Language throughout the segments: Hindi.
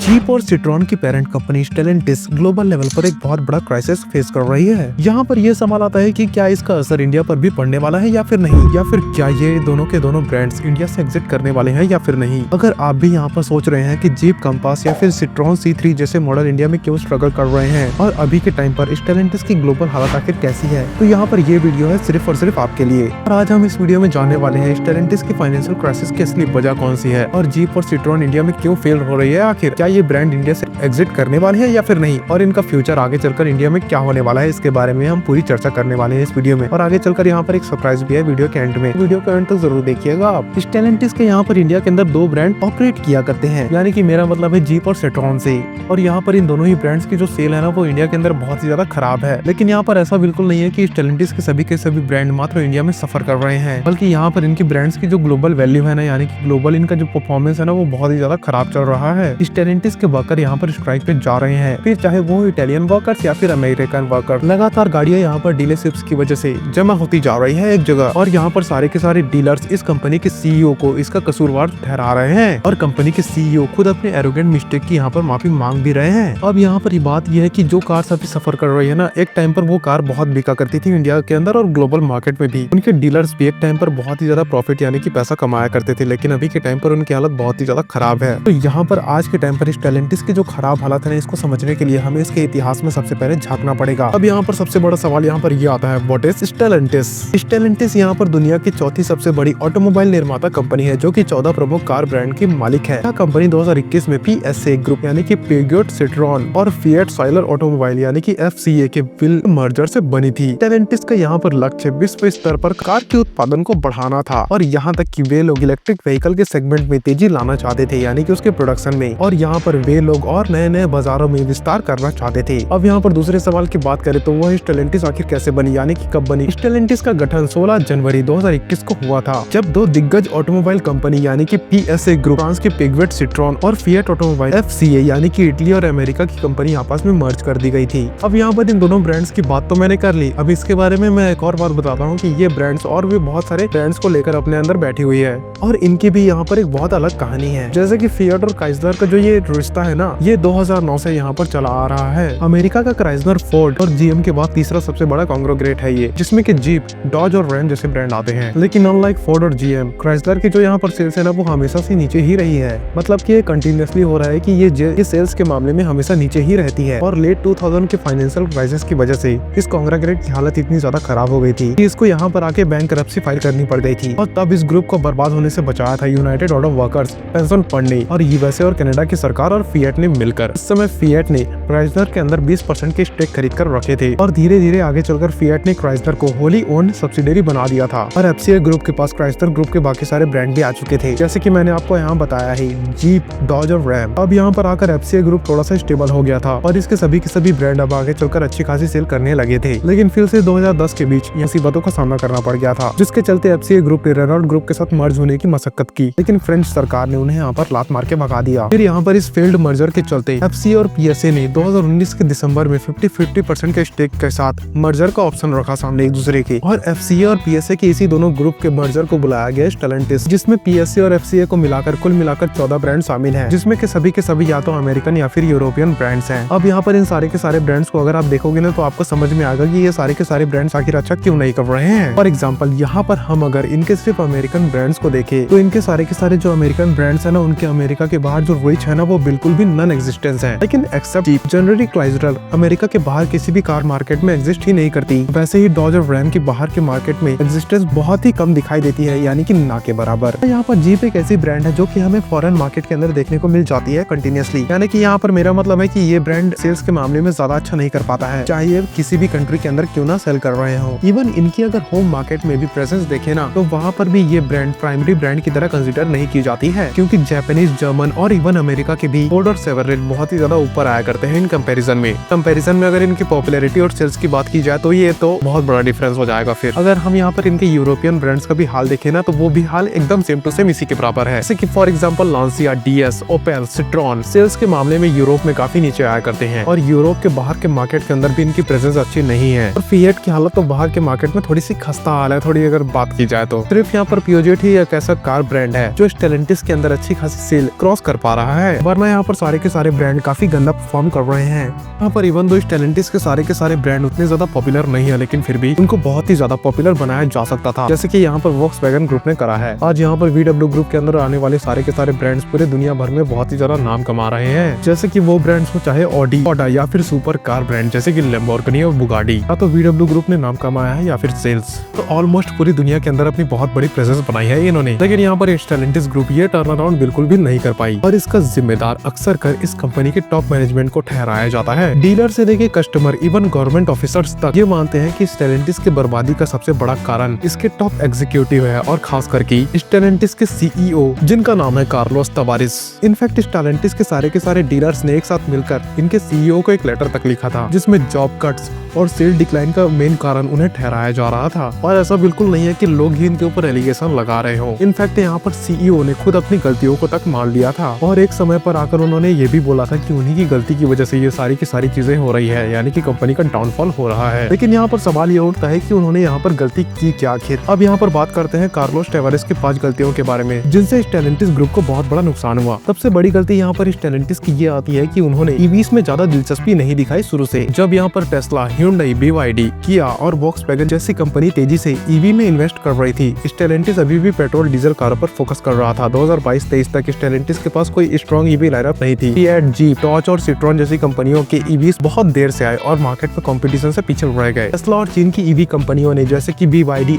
जीप और सिट्रॉन की parent company Stellantis global level पर एक बहुत बड़ा क्राइसिस फेस कर रही है। यहाँ पर यह सवाल आता है कि क्या इसका असर इंडिया पर भी पड़ने वाला है या फिर नहीं, या फिर क्या ये दोनों के दोनों ब्रांड्स इंडिया से एग्जिट करने वाले हैं या फिर नहीं। अगर आप भी यहाँ पर सोच रहे हैं कि जीप कंपास या फिर सिट्रॉन C3 जैसे मॉडल इंडिया में क्यों स्ट्रगल कर रहे हैं और अभी के टाइम पर स्टेलेंटिस की ग्लोबल हालत आखिर कैसी है, तो यहाँ पर ये वीडियो है सिर्फ और सिर्फ आपके लिए। और आज हम इस वीडियो में जानने वाले हैं स्टेलेंटिस की फाइनेंशियल क्राइसिस की असली वजह कौन सी है और जीप और सिट्रॉन इंडिया में क्यों फेल हो रही है। आखिर क्या ये ब्रांड इंडिया से एग्जिट करने वाले हैं या फिर नहीं, और इनका फ्यूचर आगे चलकर इंडिया में क्या होने वाला है, इसके बारे में हम पूरी चर्चा करने वाले हैं इस वीडियो में। और आगे चलकर यहाँ पर एक सरप्राइज भी है वीडियो के एंड में, वीडियो के एंड तक जरूर देखिएगा आप। स्टेलेंटिस के यहाँ पर इंडिया के अंदर दो ब्रांड ऑपरेट किया करते हैं, यानी कि मेरा मतलब है जीप और सिट्रॉन से। और यहाँ पर इन दोनों ही ब्रांड्स की जो सेल है ना वो इंडिया के अंदर बहुत ही ज्यादा खराब है। लेकिन यहाँ पर ऐसा बिल्कुल नहीं है कि स्टेलेंटिस के सभी ब्रांड मात्र इंडिया में सफर कर रहे हैं, बल्कि यहाँ पर इनकी ब्रांड्स की जो ग्लोबल वैल्यू है ना, यानी कि ग्लोबल इनका जो परफॉर्मेंस है ना वो बहुत ही ज्यादा खराब चल रहा है। स्टेलेंटिस के वर्कर यहाँ पर स्ट्राइक पे जा रहे हैं, फिर चाहे वो इटालियन वर्कर्स या फिर अमेरिकन वर्कर। लगातार गाड़ियां यहाँ पर डीलरशिप्स की वजह से जमा होती जा रही है एक जगह, और यहाँ पर सारे के सारे डीलर्स इस कंपनी के सीईओ को इसका कसूरवार ठहरा रहे हैं, और कंपनी के सीईओ खुद अपने एरोगेंट मिस्टेक की यहाँ पर माफी मांग भी रहे हैं। अब यहाँ पर बात यह है कि जो कार अभी सफर कर रही है ना, एक टाइम पर वो कार बहुत बिका करती थी इंडिया के अंदर और ग्लोबल मार्केट में भी। उनके डीलर्स भी एक टाइम पर बहुत ही ज्यादा प्रॉफिट यानी कि पैसा कमाया करते थे, लेकिन अभी के टाइम पर उनकी हालत बहुत ही ज्यादा खराब है। तो यहाँ पर आज के टाइम पर स्टेलेंटिस की जो खराब हालत है इसको समझने के लिए हमें इसके इतिहास में सबसे पहले झांकना पड़ेगा। अब यहाँ पर सबसे बड़ा सवाल यहाँ पर ये आता है, व्हाट इज स्टेलेंटिस। स्टेलेंटिस यहाँ पर दुनिया की चौथी सबसे बड़ी ऑटोमोबाइल निर्माता कंपनी है, जो कि 14 प्रमुख कार ब्रांड की मालिक है। यह कंपनी 2021 में PSA ग्रुप यानी कि पेग्योट सिट्रॉन और फिएट साइलर ऑटोमोबाइल यानी कि FCA के विल मर्जर से बनी थी। स्टेलेंटिस का यहाँ पर लक्ष्य विश्व स्तर पर कार के उत्पादन को बढ़ाना था, और यहाँ तक कि वे लोग इलेक्ट्रिक व्हीकल के सेगमेंट में तेजी लाना चाहते थे, यानी कि उसके प्रोडक्शन में, और यहाँ पर वे लोग और नए नए बाजारों में विस्तार करना चाहते थे। अब यहाँ पर दूसरे सवाल की बात करें तो वह स्टेलेंटिस आखिर कैसे बनी, यानी कि कब बनी। स्टेलेंटिस का गठन 16 जनवरी 2021 को हुआ था, जब दो दिग्गज ऑटोमोबाइल कंपनी यानी कि PSA ग्रुप, फ्रांस की पेग्योट सिट्रॉन और फिएट ऑटोमोबाइल FCA यानी कि इटली और अमेरिका की कंपनी आपस में मर्ज कर दी गई थी। अब यहाँ पर इन दोनों ब्रांड्स की बात तो मैंने कर ली, अब इसके बारे में मैं एक और बात बताता हूँ कि ये ब्रांड्स और भी बहुत सारे ब्रांड्स को लेकर अपने अंदर बैठी हुई है, और इनकी भी यहाँ पर एक बहुत अलग कहानी है। जैसे कि फिएट और क्राइसलर का जो ये रिश्ता है ना, ये 2009 से यहाँ पर चला आ रहा है। अमेरिका का क्राइसलर, फोर्ड और GM के बाद तीसरा सबसे बड़ा कांग्लोमरेट है ये, जिसमें कि जीप, डॉज और रैम जैसे ब्रांड आते हैं। लेकिन अनलाइक फोर्ड और GM, क्राइसलर की जो यहाँ पर सेल्स है ना वो हमेशा से नीचे ही रही है। मतलब कि ये कंटिन्यूअसली हो रहा है कि ये सेल्स के मामले में हमेशा नीचे ही रहती है, और लेट 2000 के फाइनेंशियल क्राइसिस की वजह से इस कांग्लोमरेट की हालत इतनी ज्यादा खराब हो गई थी कि इसको यहाँ पर आके बैंकरप्सी फाइल करनी पड़ गई थी, और तब इस ग्रुप को बर्बाद होने से बचाया था United auto workers pension fund ने, और USA और कनाडा की सरकार और फिएट ने मिलकर। इस समय फिएट ने क्राइसलर के अंदर 20% के स्टेक खरीद कर रखे थे, और धीरे धीरे आगे चलकर फिएट ने क्राइसलर को होली ओन्ड सब्सिडरी बना दिया था, और FCA ग्रुप के पास क्राइसलर ग्रुप के बाकी सारे ब्रांड भी आ चुके थे, जैसे कि मैंने आपको यहाँ बताया है, जीप, डॉज और रैम। अब यहाँ पर आकर FCA ग्रुप थोड़ा सा स्टेबल हो गया था, और इसके सभी के सभी ब्रांड अब आगे चलकर अच्छी खासी सेल करने लगे थे। लेकिन फिर से 2010 के बीच मुसीबतों का सामना करना पड़ गया था, जिसके चलते FCA ग्रुप ने रेनॉल्ट ग्रुप के साथ मर्ज होने की मशक्कत की, लेकिन फ्रेंच सरकार ने उन्हें यहाँ पर लात मार के भगा दिया। फिर यहाँ पर इस फेल्ड मर्जर के चलते FCA और PSA ने 2019 के दिसंबर में 50-50% के स्टेक के साथ मर्जर का ऑप्शन रखा सामने एक दूसरे के, और FCA और PSA के इसी दोनों ग्रुप के मर्जर को बुलाया गया स्टेलेंटिस, जिसमें PSA और FCA को मिलाकर कुल मिलाकर 14 ब्रांड शामिल हैं, जिसमें के सभी या तो अमेरिकन या फिर यूरोपियन ब्रांड्स हैं। अब यहाँ पर इन सारे के सारे ब्रांड्स को अगर आप देखोगे ना तो आपको समझ में आएगा कि ये सारे के सारे ब्रांड्स आखिर अच्छा क्यों नहीं कर रहे हैं। फॉर एग्जाम्पल यहाँ पर हम अगर इनके सिर्फ अमेरिकन ब्रांड्स को देखें तो इनके सारे के सारे जो अमेरिकन ब्रांड्स है ना, उनके अमेरिका के बाहर जो रीच है ना वो बिल्कुल भी नॉन एग्जिस्टेंस है। लेकिन except Jeep, generally Chrysler America के बाहर किसी भी कार मार्केट में एग्जिस्ट ही नहीं करती, वैसे ही डॉज और रैम की बाहर के मार्केट में एग्जिस्टेंस बहुत ही कम दिखाई देती है, यानी कि ना के बराबर। यहाँ पर जीप एक ऐसी ब्रांड है जो कि हमें फॉरेन मार्केट के अंदर देखने को मिल जाती है कंटिन्यूअसली, यानी कि यहाँ पर मेरा मतलब है कि ये ब्रांड सेल्स के मामले में ज्यादा अच्छा नहीं कर पाता है, चाहे किसी भी कंट्री के अंदर क्यों ना सेल कर रहे हो। इवन इनकी अगर होम मार्केट में भी प्रेजेंस देखे ना तो वहाँ पर भी ये ब्रांड प्राइमरी ब्रांड की तरह कंसिडर नहीं की जाती है, क्योंकि जापानीज, जर्मन और इवन अमेरिका के भी फोर्ड और शेवरलेट बहुत ही ज्यादा ऊपर आया करते हैं इन कंपैरिजन में अगर इनकी पॉपुलैरिटी और सेल्स की बात की जाए तो ये तो बहुत बड़ा डिफरेंस हो जाएगा। फिर अगर हम यहाँ पर इनके यूरोपियन ब्रांड्स का भी हाल देखें ना तो वो भी हाल एकदम सेम टू सेम इसी के बराबर है, जैसे कि for example Lancia, DS, Opel, Citroen sales के मामले में यूरोप में काफी नीचे आया करते हैं, और यूरोप के बाहर के मार्केट के अंदर भी इनकी प्रेजेंस अच्छी नहीं है, और फिएट की हालत तो बाहर के मार्केट में थोड़ी सी खस्ता हाल है। थोड़ी अगर बात की जाए तो सिर्फ यहाँ पर पियोजेट ही एक ऐसा कार ब्रांड है जो स्टेलेंटिस के अंदर अच्छी खासी सेल क्रॉस कर पा रहा है, वरना यहाँ पर सारे के सारे ब्रांड काफी गंदा परफॉर्म कर रहे हैं। यहाँ पर इवन दो स्टेलेंटिस के सारे ब्रांड उतने ज्यादा पॉपुलर नहीं है, लेकिन फिर भी उनको बहुत ही ज्यादा पॉपुलर बनाया जा सकता था, जैसे कि यहाँ पर वॉक्सवैगन ग्रुप ने करा है। आज यहाँ पर VW ग्रुप के अंदर आने वाले सारे के सारे ब्रांड्स पूरे दुनिया भर में बहुत ही ज्यादा नाम कमा रहे हैं, जैसे कि वो ब्रांड्स हो चाहे ऑडी, ओडा या फिर सुपर कार ब्रांड जैसे कि लैम्बोर्गिनी और बुगाडी। या तो VW ग्रुप ने नाम कमाया है या फिर सेल्स, तो ऑलमोस्ट पूरी दुनिया के अंदर अपनी बहुत बड़ी प्रेजेंस बनाई है इन्होंने। लेकिन यहाँ पर स्टेलेंटिस ग्रुप ये टर्न अराउंड बिल्कुल भी नहीं कर पाई और इसका जिम्मेदार अक्सर कर इस कंपनी के टॉप मैनेजमेंट को ठहराया जाता है। डीलर से लेके कस्टमर इवन गवर्नमेंट ऑफिसर्स तक ये मानते हैं कि स्टेलेंटिस के बर्बादी का सबसे बड़ा कारण इसके टॉप एग्जीक्यूटिव है और खास करके स्टेलेंटिस के CEO जिनका नाम है कार्लोस तवारेस। इनफैक्ट स्टेलेंटिस के सारे डीलर्स ने एक साथ मिलकर इनके CEO को एक लेटर तक लिखा था, जिसमें जॉब कट्स और सेल डिक्लाइन का मेन कारण उन्हें ठहराया जा रहा था। और ऐसा बिल्कुल नहीं है कि लोग ही इनके ऊपर एलिगेशन लगा रहे हो। इनफैक्ट यहाँ पर CEO ने खुद अपनी गलतियों को तक मान लिया था और एक समय पर आकर उन्होंने ये भी बोला था कि उन्हीं की गलती की वजह से ये सारी की सारी चीजें हो रही है, यानी कि कंपनी का डाउनफॉल हो रहा है। लेकिन यहाँ पर सवाल ये उठता है कि उन्होंने यहाँ पर गलती की क्या आखिर। अब यहाँ पर बात करते हैं कार्लोस टेवारेस के 5 गलतियों के बारे में जिनसे स्टेलेंटिस ग्रुप को बहुत बड़ा नुकसान हुआ। सबसे बड़ी गलती यहाँ पर स्टेलेंटिस की ये आती है कि उन्होंने EVs में ज्यादा दिलचस्पी नहीं दिखाई शुरू से। जब यहाँ पर टेस्ला, Hyundai, BYD, किया और वॉक्सवैगन जैसी कंपनी तेजी से EV में इन्वेस्ट कर रही थी, स्टेलेंटिस अभी भी पेट्रोल डीजल कारों पर फोकस कर रहा था। 2022-23 तक स्टेलेंटिस के पास कोई स्ट्रॉन्ग EV लाइनअप नहीं थी। फिएट, जीप, डॉज और सिट्रॉन जैसी कंपनियों के EVs बहुत देर से आए और मार्केट में कंपटीशन से पीछे रह गए। टेस्ला और चीन की EV कंपनियों ने जैसे कि BYD,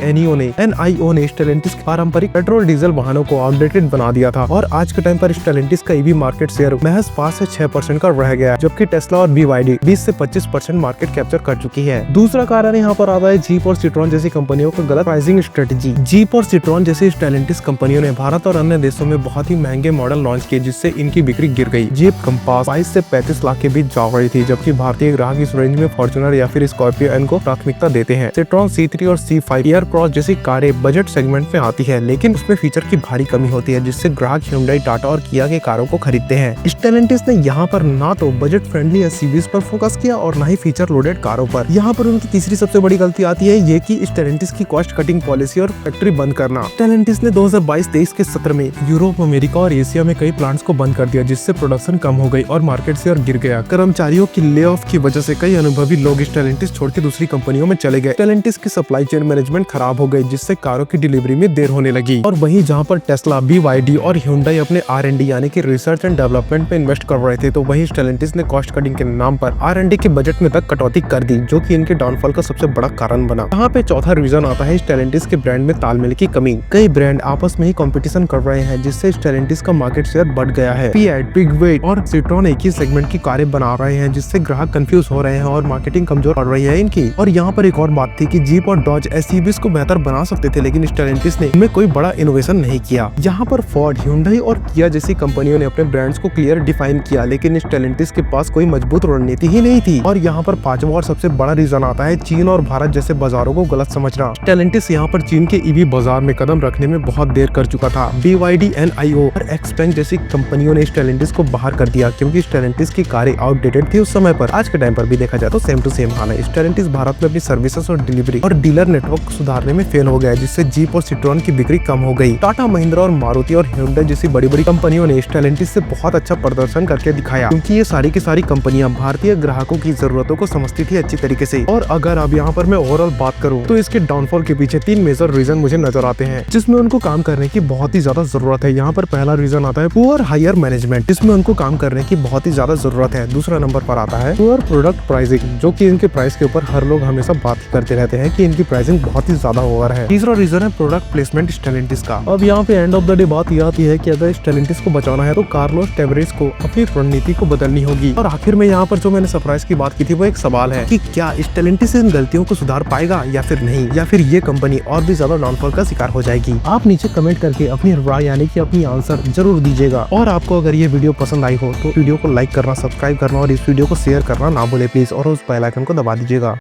NIO ने स्टेलेंटिस के पारंपरिक पेट्रोल डीजल वाहनों को आउटडेटेड बना दिया था और आज के टाइम पर स्टेलेंटिस का EV मार्केट शेयर महज 5 से 6% का रह गया, जबकि टेस्ला और BYD 20 से 25% मार्केट कैप्चर कर चुकी है। दूसरा कारण यहाँ पर आता है जीप और सिट्रॉन जैसी कंपनियों का गलत प्राइसिंग स्ट्रेटेजी। जीप और सिट्रॉन जैसी स्टेलेंटिस कंपनियों ने भारत और अन्य देशों में बहुत ही महंगे मॉडल लॉन्च किए, जिससे इनकी बिक्री गिर गई। जीप कंपास 22 से 35 लाख के बीच जा रही थी, जबकि भारतीय ग्राहक इस रेंज में फॉर्च्यूनर या फिर स्कॉर्पियो एन को प्राथमिकता देते हैं। सिट्रॉन C3 और C5 एयर क्रॉस जैसी कारें बजट सेगमेंट में आती है, लेकिन उसमें फीचर की भारी कमी होती है, जिससे ग्राहक Hyundai, टाटा और किया के कारों को खरीदते हैं। स्टेलेंटिस ने यहाँ पर ना तो बजट फ्रेंडली SUVs पर फोकस किया और ना ही फीचर लोडेड कारों पर। यहाँ पर उनकी तीसरी सबसे बड़ी गलती आती है ये कि स्टेलेंटिस की कॉस्ट कटिंग पॉलिसी और फैक्ट्री बंद करना। स्टेलेंटिस ने 2022-23 के सत्र में यूरोप, अमेरिका और एशिया में कई प्लांट्स को बंद कर दिया, जिससे प्रोडक्शन कम हो गई और मार्केट शेयर गिर गया। कर्मचारियों की ले ऑफ की वजह से कई अनुभवी लोग स्टेलेंटिस छोड़ के दूसरी कंपनियों में चले गए। स्टेलेंटिस की सप्लाई चेन मैनेजमेंट खराब हो गई, जिससे कारों की डिलीवरी में देर होने लगी। और वहीं जहां पर टेस्ला, BYD और Hyundai अपने R&D यानी कि रिसर्च एंड डेवलपमेंट पे इन्वेस्ट कर रहे थे, तो वहीं स्टेलेंटिस ने कॉस्ट कटिंग के नाम पर R&D के बजट में तक कटौती कर दी, जो कि इनके डाउनफॉल का सबसे बड़ा कारण बना। यहाँ पे चौथा रीजन आता है स्टेलेंटिस के ब्रांड में तालमेल की कमी। कई ब्रांड आपस में ही कंपटीशन कर रहे हैं, जिससे स्टेलेंटिस का मार्केट शेयर बढ़ गया है। फिएट, बिगवेट और सिट्रॉन एक ही सेगमेंट की कारें बना रहे हैं, जिससे ग्राहक कंफ्यूज हो रहे हैं और मार्केटिंग कमजोर पड़ रही है इनकी। और यहाँ पर एक और बात थी कि जीप और डॉज SUVs को बेहतर बना सकते थे, लेकिन स्टेलेंटिस ने इनमें कोई बड़ा इनोवेशन नहीं किया। यहाँ पर फोर्ड, Hyundai और किया जैसी कंपनियों ने अपने ब्रांड्स को क्लियर डिफाइन किया, लेकिन स्टेलेंटिस के पास कोई मजबूत रणनीति ही नहीं थी। और यहाँ पर पांचवा और सबसे बड़ा रीजन आता है चीन और भारत जैसे बाजारों को गलत समझना। स्टेलेंटिस यहाँ पर चीन के EV बाजार में कदम रखने में बहुत देर कर चुका था। BYD, NIO और XPeng जैसी कंपनियों ने स्टेलेंटिस को बाहर कर दिया, क्योंकि स्टेलेंटिस की कारें आउटडेटेड थी उस समय पर। आज के टाइम पर भी देखा जाए तो सेम टू सेम हाल है। स्टेलेंटिस भारत में अपनी सर्विसेज और डिलीवरी और डीलर नेटवर्क सुधारने में फेल हो गया, जिससे जीप और सिट्रॉन की बिक्री कम हो गई। टाटा, महिंद्रा और मारुति और Hyundai जैसी बड़ी बड़ी कंपनियों ने स्टेलेंटिस से बहुत अच्छा प्रदर्शन करके दिखाया, क्योंकि ये सारी की सारी कंपनियां भारतीय ग्राहकों की जरूरतों को समझती थी अच्छी तरीके से। और अगर अब यहाँ पर मैं ओवरऑल बात करूँ तो इसके डाउनफॉल के पीछे 3 मेजर रीजन मुझे नजर आते हैं, जिसमें उनको काम करने की बहुत ही ज्यादा जरूरत है। यहाँ पर पहला रीजन आता है पुअर हायर मैनेजमेंट, जिसमें उनको काम करने की बहुत ही ज्यादा जरूरत है। दूसरा नंबर पर आता है पुअर प्रोडक्ट प्राइसिंग, जो कि इनके प्राइस के ऊपर हर लोग हमेशा बात करते रहते हैं कि इनकी प्राइसिंग बहुत ही ज्यादा ओवर है। तीसरा रीजन है प्रोडक्ट प्लेसमेंट स्टेलेंटिस का। अब यहाँ पे एंड ऑफ द डे बात ये आती है कि अगर स्टेलेंटिस को बचाना है तो कार्लोस टेवारेस को अपनी रणनीति को बदलनी होगी। और आखिर में यहाँ पर जो मैंने सरप्राइज की बात की थी वो एक सवाल है कि क्या स्टेलेंटिस इन गलतियों को सुधार पाएगा या फिर नहीं, या फिर ये कंपनी और भी ज्यादा डाउनफॉल का शिकार हो जाएगी। आप नीचे कमेंट करके अपनी राय यानी कि अपनी आंसर जरूर दीजिएगा। और आपको अगर ये वीडियो पसंद आई हो तो वीडियो को लाइक करना, सब्सक्राइब करना और इस वीडियो को शेयर करना ना भूले प्लीज, और उस बेल आइकन को दबा दीजिएगा।